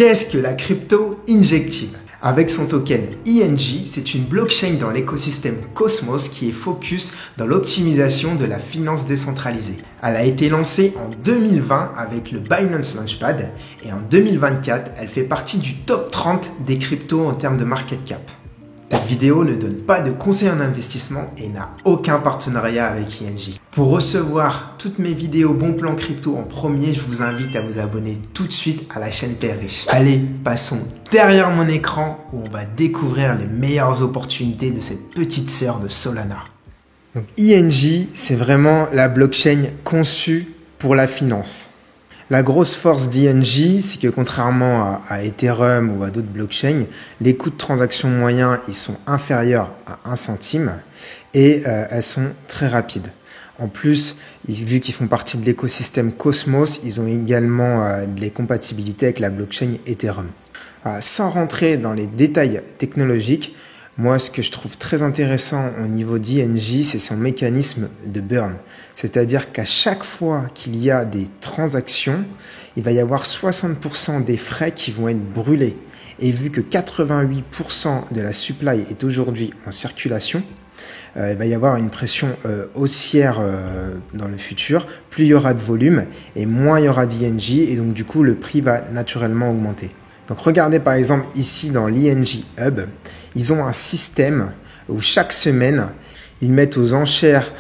Qu'est-ce que la crypto injective? Avec son token INJ, c'est une blockchain dans l'écosystème Cosmos qui est focus dans l'optimisation de la finance décentralisée. Elle a été lancée en 2020 avec le Binance Launchpad et en 2024, elle fait partie du top 30 des cryptos en termes de market cap. Cette vidéo ne donne pas de conseils en investissement et n'a aucun partenariat avec INJ. Pour recevoir toutes mes vidéos bon plan crypto en premier, je vous invite à vous abonner tout de suite à la chaîne Père Riche. Allez, passons derrière mon écran où on va découvrir les meilleures opportunités de cette petite sœur de Solana. Donc, INJ, c'est vraiment la blockchain conçue pour la finance. La grosse force d'INJ, c'est que contrairement à Ethereum ou à d'autres blockchains, les coûts de transaction moyens ils sont inférieurs à 1 centime et elles sont très rapides. En plus, vu qu'ils font partie de l'écosystème Cosmos, ils ont également des compatibilités avec la blockchain Ethereum. Sans rentrer dans les détails technologiques, moi, ce que je trouve très intéressant au niveau d'INJ, c'est son mécanisme de burn. C'est-à-dire qu'à chaque fois qu'il y a des transactions, il va y avoir 60% des frais qui vont être brûlés. Et vu que 88% de la supply est aujourd'hui en circulation, il va y avoir une pression haussière dans le futur. Plus il y aura de volume et moins il y aura d'INJ. Et donc, du coup, le prix va naturellement augmenter. Donc regardez par exemple ici dans l'INJ Hub, ils ont un système où chaque semaine, ils mettent aux enchères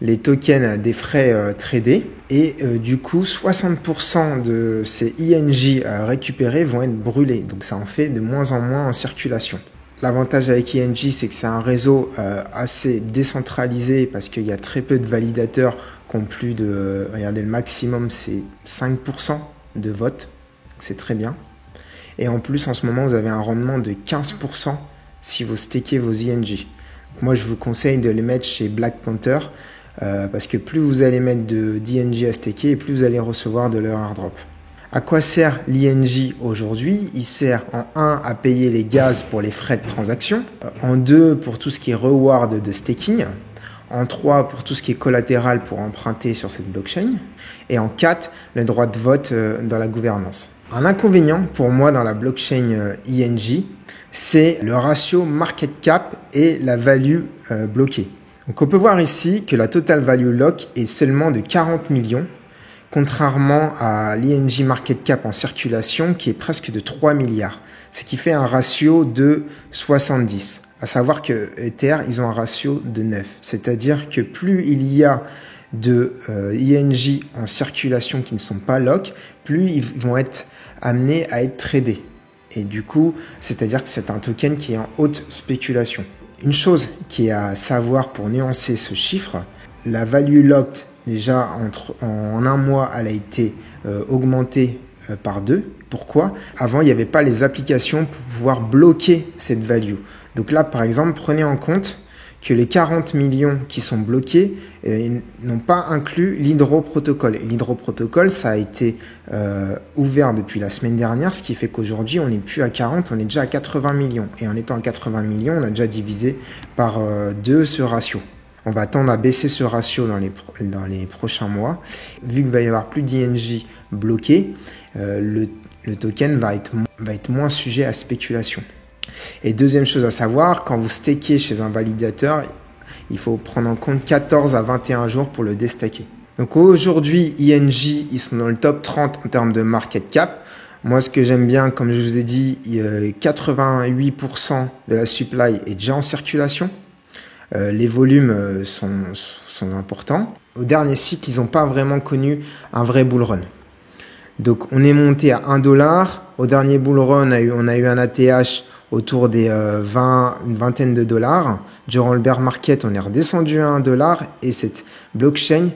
les tokens des frais tradés et du coup 60% de ces INJ récupérés vont être brûlés. Donc ça en fait de moins en moins en circulation. L'avantage avec INJ, c'est que c'est un réseau assez décentralisé parce qu'il y a très peu de validateurs qui ont plus de... Regardez, le maximum c'est 5% de vote, c'est très bien. Et en plus, en ce moment, vous avez un rendement de 15% si vous stakez vos INJ. Moi, je vous conseille de les mettre chez Black Panther parce que plus vous allez mettre d'INJ à staker, plus vous allez recevoir de leur airdrop. À quoi sert l'INJ aujourd'hui? Il sert en 1 à payer les gaz pour les frais de transaction, en 2 pour tout ce qui est reward de staking, en 3 pour tout ce qui est collatéral pour emprunter sur cette blockchain, et en 4 le droit de vote dans la gouvernance. Un inconvénient pour moi dans la blockchain INJ, c'est le ratio market cap et la value bloquée. Donc on peut voir ici que la total value lock est seulement de 40 millions, contrairement à l'INJ market cap en circulation qui est presque de 3 milliards, ce qui fait un ratio de 70. À savoir que Ether, ils ont un ratio de 9, c'est-à-dire que plus il y a de INJ en circulation qui ne sont pas lock, plus ils vont être amenés à être tradés. Et du coup, c'est-à-dire que c'est un token qui est en haute spéculation. Une chose qui est à savoir pour nuancer ce chiffre, la value locked, déjà en un mois, elle a été augmentée par 2. Pourquoi? Avant, il n'y avait pas les applications pour pouvoir bloquer cette value. Donc là, par exemple, prenez en compte que les 40 millions qui sont bloqués n'ont pas inclus l'hydroprotocole. Et l'hydroprotocole, ça a été ouvert depuis la semaine dernière, ce qui fait qu'aujourd'hui, on n'est plus à 40, on est déjà à 80 millions. Et en étant à 80 millions, on a déjà divisé par 2 ce ratio. On va tendre à baisser ce ratio dans les prochains mois. Vu qu'il va y avoir plus d'INJ bloqués, le token va être moins sujet à spéculation. Et deuxième chose à savoir, quand vous stakez chez un validateur, il faut prendre en compte 14 à 21 jours pour le déstaker. Donc aujourd'hui, INJ, ils sont dans le top 30 en termes de market cap. Moi, ce que j'aime bien, comme je vous ai dit, 88% de la supply est déjà en circulation. Les volumes sont importants. Au dernier cycle, ils n'ont pas vraiment connu un vrai bull run. Donc on est monté à 1$. Au dernier bull run, on a eu un ATH autour des une vingtaine de dollars. Durant le bear market, on est redescendu à 1$ et cette blockchain,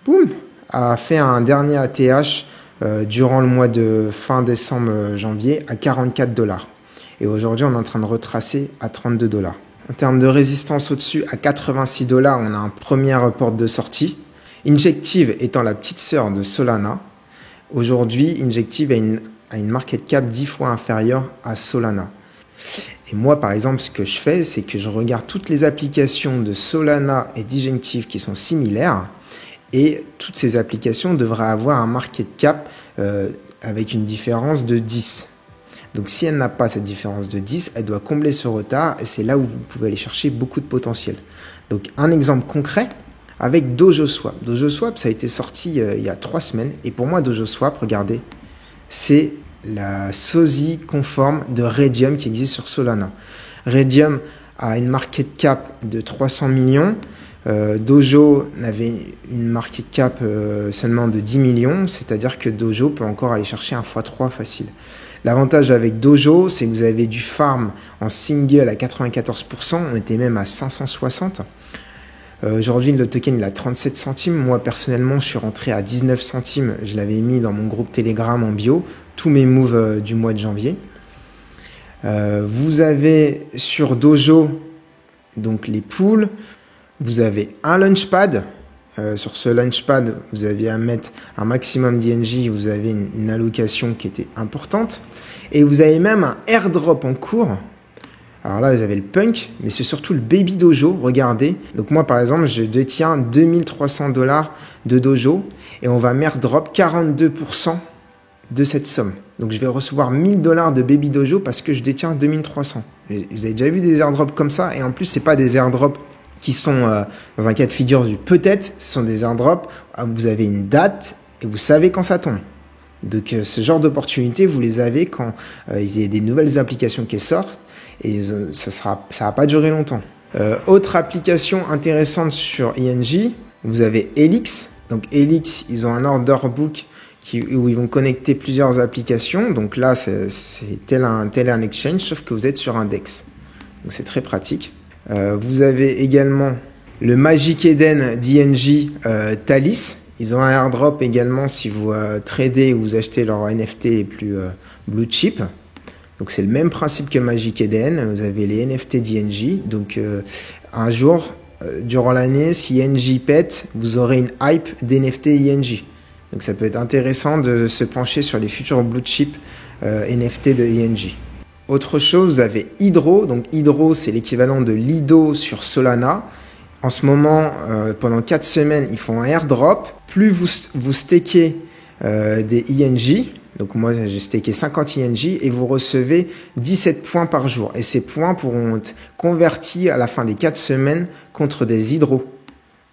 boum, a fait un dernier ATH durant le mois de fin décembre, janvier à 44$. Et aujourd'hui, on est en train de retracer à 32$. En termes de résistance au-dessus, à 86$, on a un premier porte de sortie. Injective étant la petite sœur de Solana. Aujourd'hui, Injective a une market cap 10 fois inférieure à Solana. Et moi, par exemple, ce que je fais, c'est que je regarde toutes les applications de Solana et d'Injective qui sont similaires. Et toutes ces applications devraient avoir un market cap avec une différence de 10. Donc si elle n'a pas cette différence de 10, elle doit combler ce retard et c'est là où vous pouvez aller chercher beaucoup de potentiel. Donc un exemple concret avec DojoSwap. DojoSwap, ça a été sorti il y a 3 semaines et pour moi DojoSwap, regardez, c'est la sosie conforme de Raydium qui existe sur Solana. Raydium a une market cap de 300 millions. Dojo avait une market cap seulement de 10 millions, c'est-à-dire que Dojo peut encore aller chercher un x3 facile. L'avantage avec Dojo, c'est que vous avez du farm en single à 94%, on était même à 560. Aujourd'hui, le token il a 37 centimes. Moi, personnellement, je suis rentré à 19 centimes. Je l'avais mis dans mon groupe Telegram en bio, tous mes moves du mois de janvier. Vous avez sur Dojo donc les pools. Vous avez un launchpad. Sur ce launchpad, vous avez à mettre un maximum d'INJ. Vous avez une allocation qui était importante. Et vous avez même un airdrop en cours. Alors là, vous avez le punk, mais c'est surtout le baby dojo. Regardez. Donc moi, par exemple, je détiens 2300 $ de dojo. Et on va m'airdrop 42% de cette somme. Donc je vais recevoir 1000 $ de baby dojo parce que je détiens 2300. Vous avez déjà vu des airdrops comme ça? Et en plus, c'est pas des airdrops qui sont dans un cas de figure du peut-être, ce sont des airdrops où vous avez une date et vous savez quand ça tombe. Donc ce genre d'opportunités, vous les avez quand il y a des nouvelles applications qui sortent et ça va pas durer longtemps. Autre application intéressante sur INJ, vous avez Helix. Donc Helix, ils ont un order book où ils vont connecter plusieurs applications. Donc là, c'est tel un exchange, sauf que vous êtes sur un DEX. Donc c'est très pratique. Vous avez également le Magic Eden d'INJ Thalys. Ils ont un airdrop également si vous tradez ou vous achetez leurs NFT les plus blue chip. Donc c'est le même principe que Magic Eden. Vous avez les NFT d'INJ. Donc un jour, durant l'année, si INJ pète, vous aurez une hype d'NFT INJ. Donc ça peut être intéressant de se pencher sur les futurs blue chip NFT de INJ. Autre chose, vous avez Hydro. Donc Hydro, c'est l'équivalent de Lido sur Solana. En ce moment, pendant 4 semaines, ils font un airdrop. Plus vous stakez des INJ, donc moi j'ai staké 50 INJ, et vous recevez 17 points par jour. Et ces points pourront être convertis à la fin des 4 semaines contre des Hydro.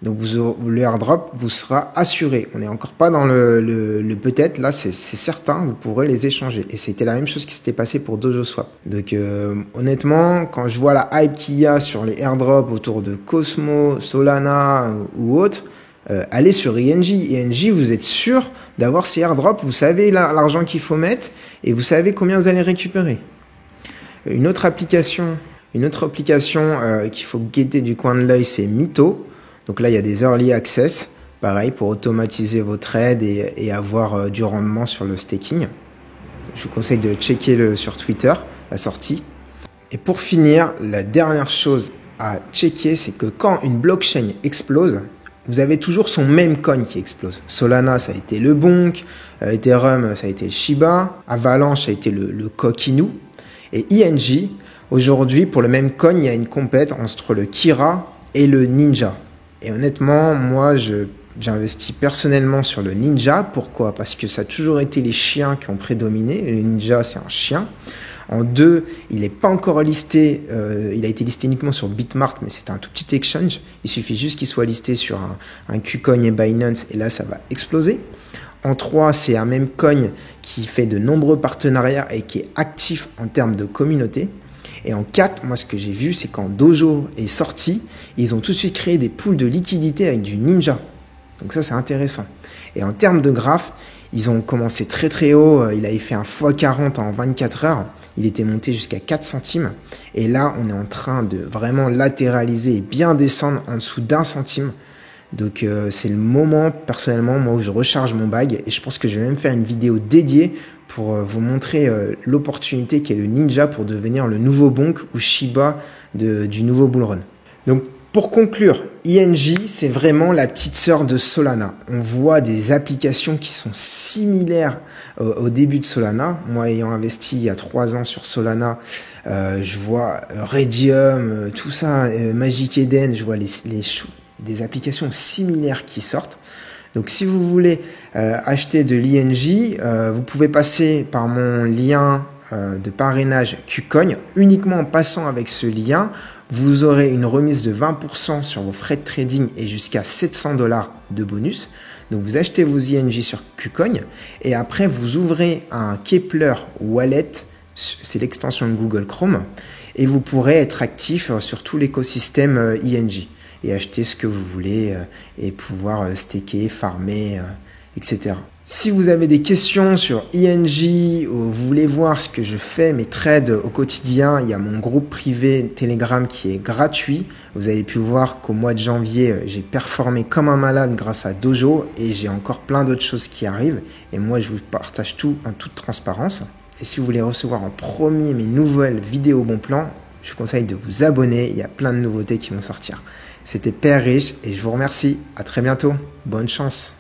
Donc le airdrop vous sera assuré. On n'est encore pas dans le peut-être. Là, c'est certain, vous pourrez les échanger. Et c'était la même chose qui s'était passé pour DojoSwap. Donc honnêtement, quand je vois la hype qu'il y a sur les airdrops autour de Cosmos, Solana ou autres, allez sur INJ. INJ, vous êtes sûr d'avoir ces airdrops. Vous savez l'argent qu'il faut mettre et vous savez combien vous allez récupérer. Une autre application qu'il faut guetter du coin de l'œil, c'est Mito. Donc là, il y a des early access, pareil, pour automatiser vos trades et avoir du rendement sur le staking. Je vous conseille de checker sur Twitter, la sortie. Et pour finir, la dernière chose à checker, c'est que quand une blockchain explose, vous avez toujours son même coin qui explose. Solana, ça a été le Bonk, Ethereum, ça a été le Shiba, Avalanche, ça a été le Kokinu. Et INJ, aujourd'hui, pour le même coin, il y a une compète entre le Kira et le Ninja. Et honnêtement, moi, j'investis personnellement sur le Ninja. Pourquoi? Parce que ça a toujours été les chiens qui ont prédominé. Le Ninja, c'est un chien. En 2, il n'est pas encore listé. Il a été listé uniquement sur Bitmart, mais c'est un tout petit exchange. Il suffit juste qu'il soit listé sur un KuCoin et Binance, et là, ça va exploser. En 3, c'est un même coin qui fait de nombreux partenariats et qui est actif en termes de communauté. Et en 4, moi ce que j'ai vu, c'est quand Dojo est sorti, ils ont tout de suite créé des pools de liquidité avec du Ninja. Donc ça, c'est intéressant. Et en termes de graphe, ils ont commencé très très haut. Il avait fait un x40 en 24 heures. Il était monté jusqu'à 4 centimes. Et là, on est en train de vraiment latéraliser et bien descendre en dessous d'1 centime. Donc c'est le moment, personnellement, moi où je recharge mon bag. Et je pense que je vais même faire une vidéo dédiée pour vous montrer l'opportunité qu'est le Ninja pour devenir le nouveau Bonk ou Shiba du nouveau bullrun. Donc pour conclure, INJ, c'est vraiment la petite sœur de Solana. On voit des applications qui sont similaires au début de Solana. Moi, ayant investi il y a 3 ans sur Solana, je vois Raydium, tout ça, Magic Eden, je vois des applications similaires qui sortent. Donc si vous voulez acheter de l'INJ, vous pouvez passer par mon lien de parrainage KuCoin. Uniquement en passant avec ce lien, vous aurez une remise de 20% sur vos frais de trading et jusqu'à 700 $ de bonus. Donc vous achetez vos INJ sur KuCoin et après vous ouvrez un Keplr Wallet, c'est l'extension de Google Chrome, et vous pourrez être actif sur tout l'écosystème INJ et acheter ce que vous voulez et pouvoir staker, farmer, etc. Si vous avez des questions sur INJ ou vous voulez voir ce que je fais, mes trades au quotidien, il y a mon groupe privé Telegram qui est gratuit. Vous avez pu voir qu'au mois de janvier, j'ai performé comme un malade grâce à Dojo et j'ai encore plein d'autres choses qui arrivent. Et moi, je vous partage tout en toute transparence. Et si vous voulez recevoir en premier mes nouvelles vidéos bon plan, je vous conseille de vous abonner. Il y a plein de nouveautés qui vont sortir. C'était Père Riche et je vous remercie. À très bientôt. Bonne chance.